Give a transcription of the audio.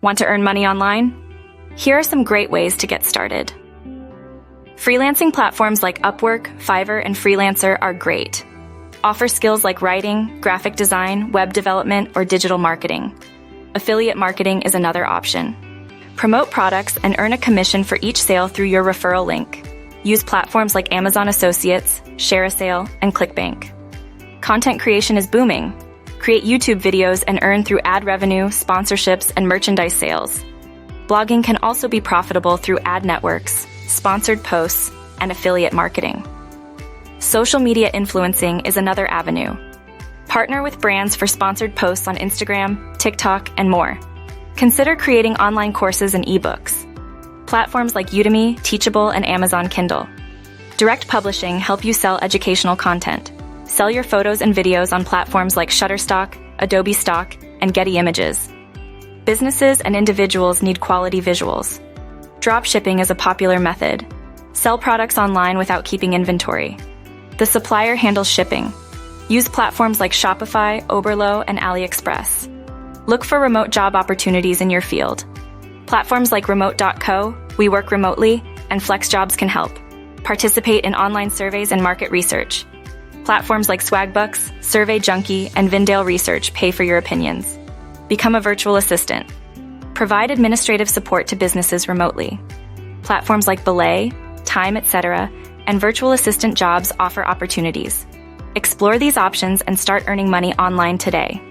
Want to earn money online? Here are some great ways to get started. Freelancing platforms like Upwork, Fiverr, and Freelancer are great. Offer skills like writing, graphic design, web development, or digital marketing. Affiliate marketing is another option. Promote products and earn a commission for each sale through your referral link. Use platforms like Amazon Associates, ShareASale, and ClickBank. Content creation is booming. Create YouTube videos and earn through ad revenue, sponsorships, and merchandise sales. Blogging can also be profitable through ad networks, sponsored posts, and affiliate marketing. Social media influencing is another avenue. Partner with brands for sponsored posts on Instagram, TikTok, and more. Consider creating online courses and ebooks. Platforms like Udemy, Teachable, and Amazon Kindle. Direct publishing help you sell educational content. Sell your photos and videos on platforms like Shutterstock, Adobe Stock, and Getty Images. Businesses and individuals need quality visuals. Dropshipping is a popular method. Sell products online without keeping inventory. The supplier handles shipping. Use platforms like Shopify, Oberlo, and AliExpress. Look for remote job opportunities in your field. Platforms like Remote.co, We Work Remotely, and FlexJobs can help. Participate in online surveys and market research. Platforms like Swagbucks, Survey Junkie, and Vindale Research pay for your opinions. Become a virtual assistant. Provide administrative support to businesses remotely. Platforms like Belay, Time, etc., and virtual assistant jobs offer opportunities. Explore these options and start earning money online today.